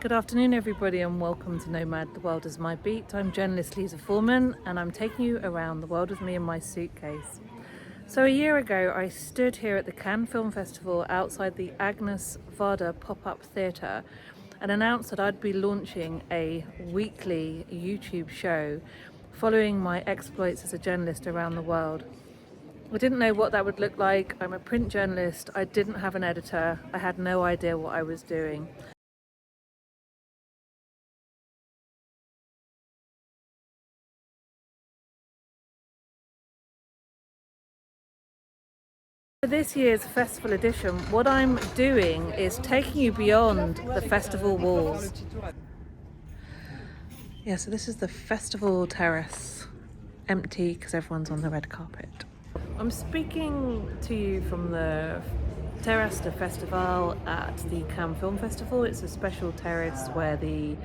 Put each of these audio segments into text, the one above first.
Good afternoon, everybody, and welcome to Nomad, the World is My Beat. I'm journalist Liza Foreman, and I'm taking you around the world with me in my suitcase. So a year ago, I stood here at the Cannes Film Festival outside the Agnes Varda pop-up theatre and announced that I'd be launching a weekly YouTube show following my exploits as a journalist around the world. I didn't know what that would look like. I'm a print journalist. I didn't have an editor. I had no idea what I was doing. For this year's festival edition, what I'm doing is taking you beyond the festival walls. Yeah, so this is the festival terrace, empty because everyone's on the red carpet. I'm speaking to you from the Terrace de Festival at the Cannes Film Festival. It's a special terrace where the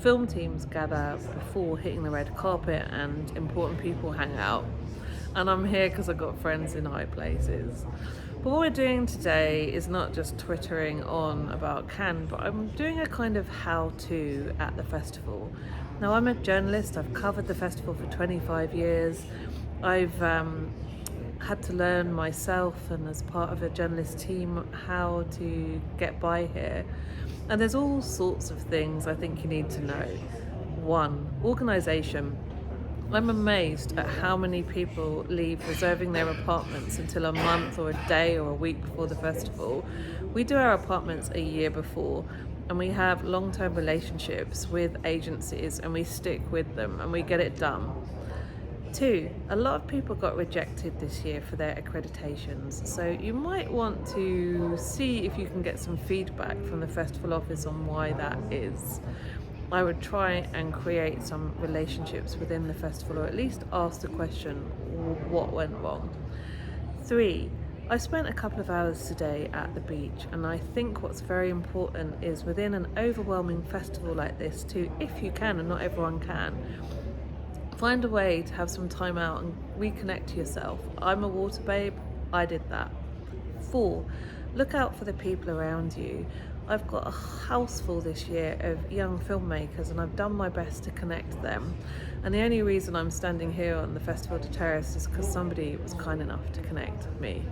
film teams gather before hitting the red carpet and important people hang out. And I'm here because I've got friends in high places. But what we're doing today is not just twittering on about Cannes, but I'm doing a kind of how-to at the festival. Now, I'm a journalist. I've covered the festival for 25 years. I've had to learn myself and as part of a journalist team how to get by here. And there's all sorts of things I think you need to know. One, organisation. I'm amazed at how many people leave reserving their apartments until a month or a day or a week before the festival. We do our apartments a year before, and we have long-term relationships with agencies and we stick with them and we get it done. Two, a lot of people got rejected this year for their accreditations, so you might want to see if you can get some feedback from the festival office on why that is. I would try and create some relationships within the festival, or at least ask the question, what went wrong? Three, I spent a couple of hours today at the beach, and I think what's very important is within an overwhelming festival like this to, if you can, and not everyone can, find a way to have some time out and reconnect to yourself. I'm a water babe, I did that. Four, look out for the people around you. I've got a house full this year of young filmmakers and I've done my best to connect them. And the only reason I'm standing here on the Festival de Terrace is because somebody was kind enough to connect me.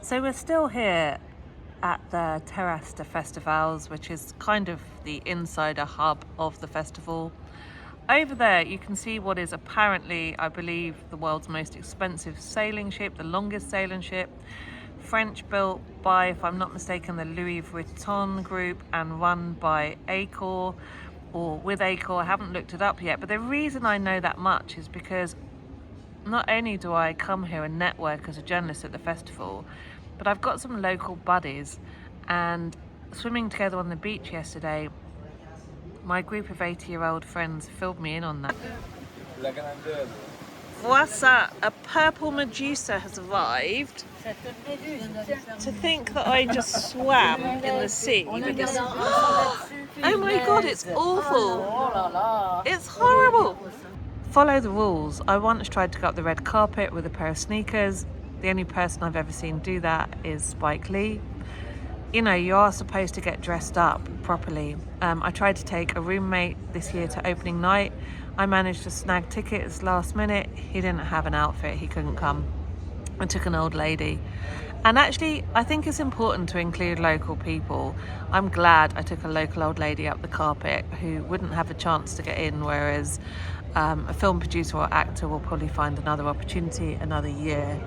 So we're still here at the Terrace de Festivals, which is kind of the insider hub of the festival. Over there you can see what is apparently, I believe, the world's most expensive sailing ship, the longest sailing ship. French, built by, if I'm not mistaken, the Louis Vuitton group and run by Accor, or with Accor. I haven't looked it up yet, but the reason I know that much is because not only do I come here and network as a journalist at the festival, but I've got some local buddies, and swimming together on the beach yesterday, my group of 80-year-old friends filled me in on that. What's that? A purple Medusa has arrived. To think that I just swam in the sea with this. Oh my god, it's awful. It's horrible. Follow the rules. I once tried to go up the red carpet with a pair of sneakers. The only person I've ever seen do that is Spike Lee. You know, you are supposed to get dressed up properly. I tried to take a roommate this year to opening night. I managed to snag tickets last minute. He didn't have an outfit, he couldn't come. I took an old lady. And actually, I think it's important to include local people. I'm glad I took a local old lady up the carpet who wouldn't have a chance to get in, whereas a film producer or actor will probably find another opportunity another year.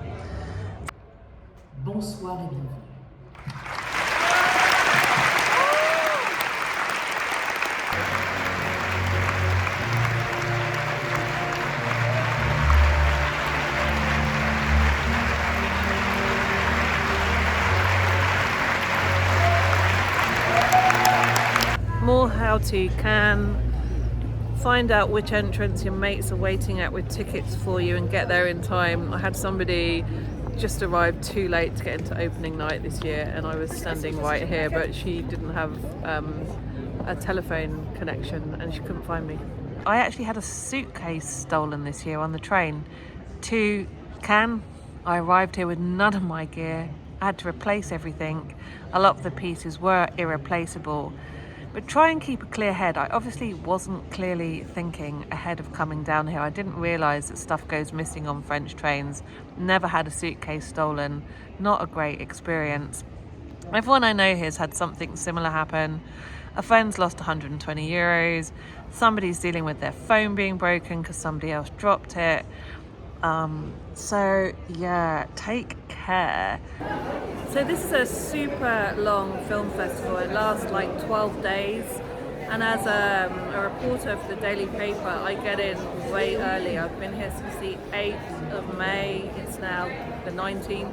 Bonsoir et bienvenue. More how-to can find out which entrance your mates are waiting at with tickets for you and get there in time. I had somebody just arrived too late to get into opening night this year, and I was standing right here, but she didn't have a telephone connection and she couldn't find me. I actually had a suitcase stolen this year on the train to Cannes. I arrived here with none of my gear. I had to replace everything. A lot of the pieces were irreplaceable. but try and keep a clear head. I obviously wasn't clearly thinking ahead of coming down here. I didn't realise that stuff goes missing on French trains. Never had a suitcase stolen. Not a great experience. Everyone I know here's had something similar happen. A friend's lost 120 euros. Somebody's dealing with their phone being broken because somebody else dropped it. So yeah, take care. So this is a super long film festival. It lasts like 12 days. And as a reporter for the daily paper, I get in way early. I've been here since the 8th of May. It's now the 19th.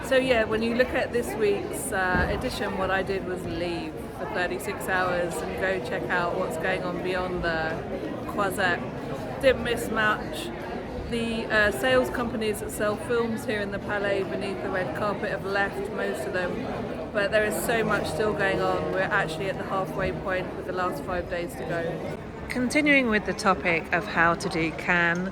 So yeah, when you look at this week's edition, what I did was leave for 36 hours and go check out what's going on beyond the Croisette. Didn't miss much. The sales companies that sell films here in the Palais beneath the red carpet have left, most of them, but there is so much still going on. We're actually at the halfway point with the last 5 days to go. Continuing with the topic of how to do Cannes,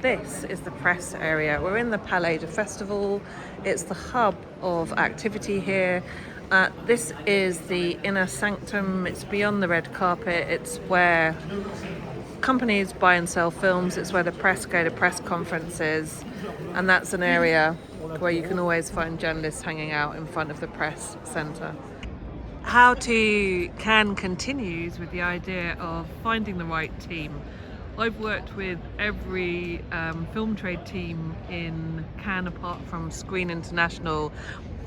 this is the press area. We're in the Palais de Festival. It's the hub of activity here. This is the inner sanctum. It's beyond the red carpet. It's where companies buy and sell films. It's where the press go to press conferences, and that's an area where you can always find journalists hanging out in front of the press centre. How to Cannes continues with the idea of finding the right team. I've worked with every film trade team in Cannes apart from Screen International.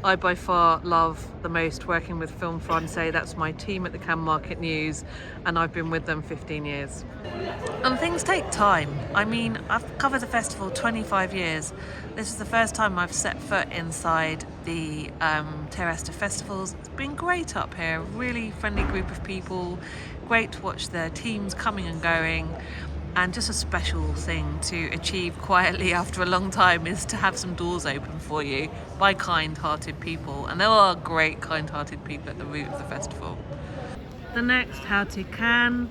I by far love the most working with Film Francais. That's my team at the Cannes Market News, and I've been with them 15 years. And things take time. I mean, I've covered the festival 25 years. This is the first time I've set foot inside the Terrace de Festivals. It's been great up here, really friendly group of people, great to watch the teams coming and going. And just a special thing to achieve quietly after a long time is to have some doors open for you by kind-hearted people. And there are great kind-hearted people at the root of the festival. The next How to Cannes.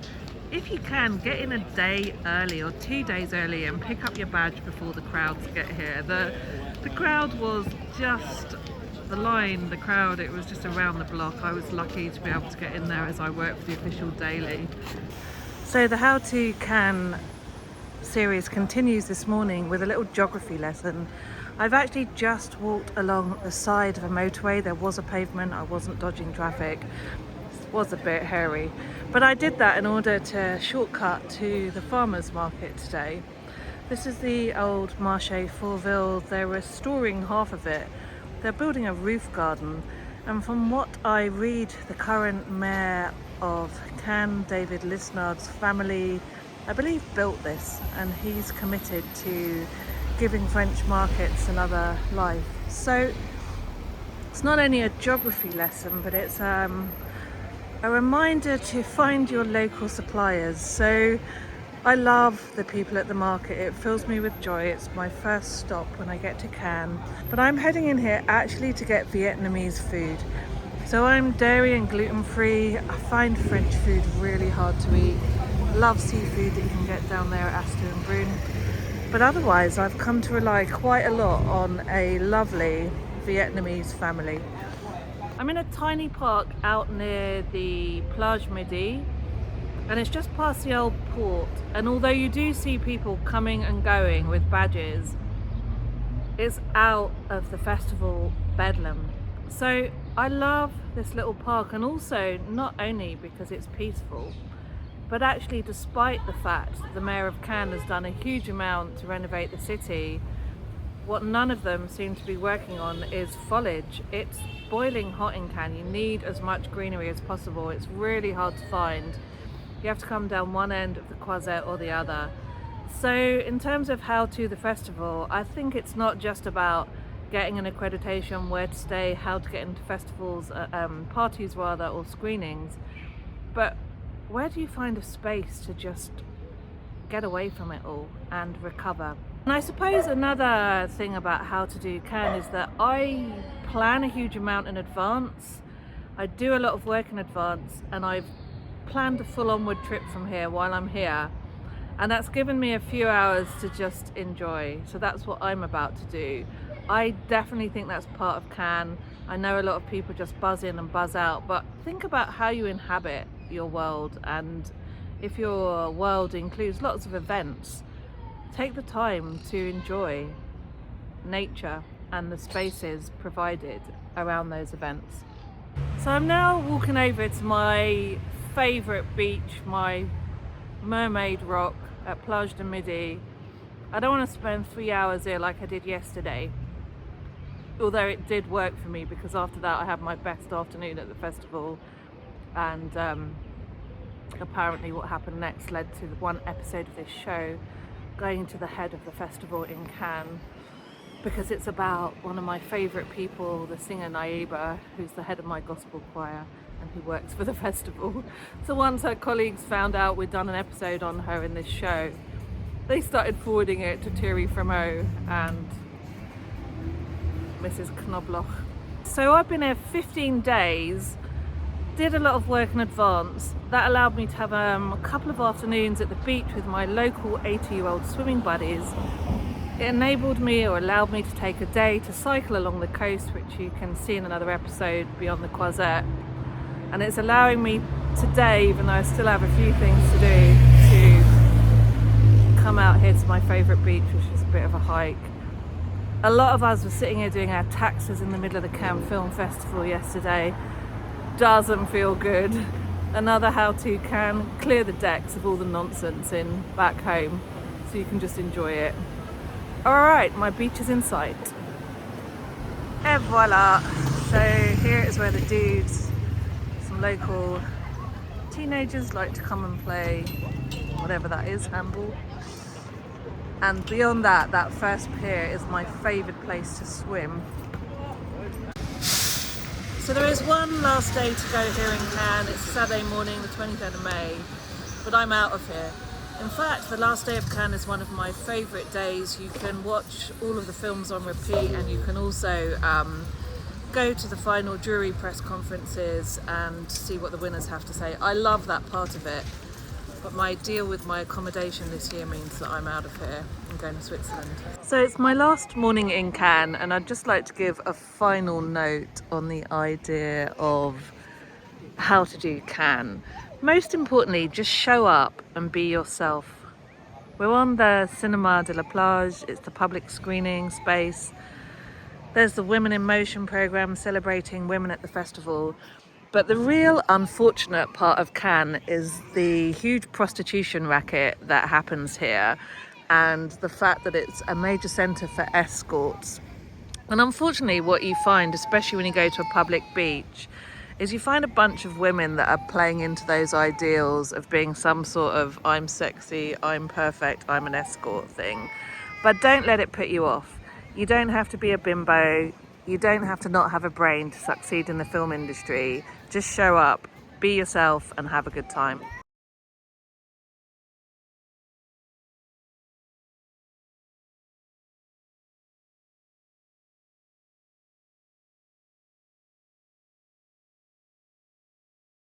If you can, get in a day early or 2 days early and pick up your badge before the crowds get here. The crowd was just the crowd, it was just around the block. I was lucky to be able to get in there as I work for the official daily. So the How to Cannes series continues this morning with a little geography lesson. I've actually just walked along the side of a motorway. There was a pavement, I wasn't dodging traffic. It was a bit hairy, but I did that in order to shortcut to the farmers market today. This is the old Marché Fourville. They're restoring half of it. They're building a roof garden, and from what I read, the current mayor of Cannes, David Lisnard's family, I believe, built this, and he's committed to giving French markets another life. So it's not only a geography lesson, but it's a reminder to find your local suppliers. So I love the people at the market. It fills me with joy. It's my first stop when I get to Cannes. But I'm heading in here actually to get Vietnamese food. So I'm dairy and gluten-free. I find French food really hard to eat. Love seafood that you can get down there at Astor and Brun. But otherwise, I've come to rely quite a lot on a lovely Vietnamese family. I'm in a tiny park out near the Plage Midi, and it's just past the old port. And although you do see people coming and going with badges, it's out of the festival bedlam. So I love this little park, and also not only because it's peaceful, but actually despite the fact that the Mayor of Cannes has done a huge amount to renovate the city, what none of them seem to be working on is foliage. It's boiling hot in Cannes. You need as much greenery as possible. It's really hard to find. You have to come down one end of the Croisette or the other. So in terms of how to the festival, I think it's not just about getting an accreditation, where to stay, how to get into festivals, parties rather, or screenings, but where do you find a space to just get away from it all and recover? And I suppose another thing about how to do Cannes is that I plan a huge amount in advance. I do a lot of work in advance, and I've planned a full onward trip from here while I'm here, and that's given me a few hours to just enjoy. So that's what I'm about to do. I definitely think that's part of Cannes. I know a lot of people just buzz in and buzz out, but think about how you inhabit your world, and if your world includes lots of events, take the time to enjoy nature and the spaces provided around those events. So I'm now walking over to my favourite beach, my mermaid rock at Plage de Midi. I don't want to spend 3 hours here like I did yesterday, although it did work for me because after that I had my best afternoon at the festival, and apparently what happened next led to one episode of this show going to the head of the festival in Cannes, because it's about one of my favourite people, the singer Naiba, who's the head of my gospel choir and who works for the festival. So once her colleagues found out we'd done an episode on her in this show, they started forwarding it to Thierry Frémaux and Mrs. Knobloch. So I've been here 15 days, did a lot of work in advance. That allowed me to have a couple of afternoons at the beach with my local 80-year-old swimming buddies. It enabled me, or allowed me, to take a day to cycle along the coast, which you can see in another episode, Beyond the Croisette. And it's allowing me today, even though I still have a few things to do, to come out here to my favourite beach, which is a bit of a hike. A lot of us were sitting here doing our taxes in the middle of the Cannes Film Festival yesterday. Doesn't feel good. Another how-to can clear the decks of all the nonsense in back home, so you can just enjoy it. Alright, my beach is in sight. Et voila! So here is where the dudes, some local teenagers, like to come and play whatever that is, handball. And beyond that, that first pier is my favourite place to swim. So there is one last day to go here in Cannes. It's Saturday morning, the 23rd of May, but I'm out of here. In fact, the last day of Cannes is one of my favourite days. You can watch all of the films on repeat, and you can also go to the final jury press conferences and see what the winners have to say. I love that part of it, but my deal with my accommodation this year means that I'm out of here. I'm going to Switzerland. So it's my last morning in Cannes, and I'd just like to give a final note on the idea of how to do Cannes. Most importantly, just show up and be yourself. We're on the Cinéma de la Plage. It's the public screening space. There's the Women in Motion programme celebrating women at the festival. But the real unfortunate part of Cannes is the huge prostitution racket that happens here, and the fact that it's a major centre for escorts. And unfortunately, what you find, especially when you go to a public beach, is you find a bunch of women that are playing into those ideals of being some sort of I'm sexy, I'm perfect, I'm an escort thing. But don't let it put you off. You don't have to be a bimbo. You don't have to not have a brain to succeed in the film industry. Just show up, be yourself, and have a good time.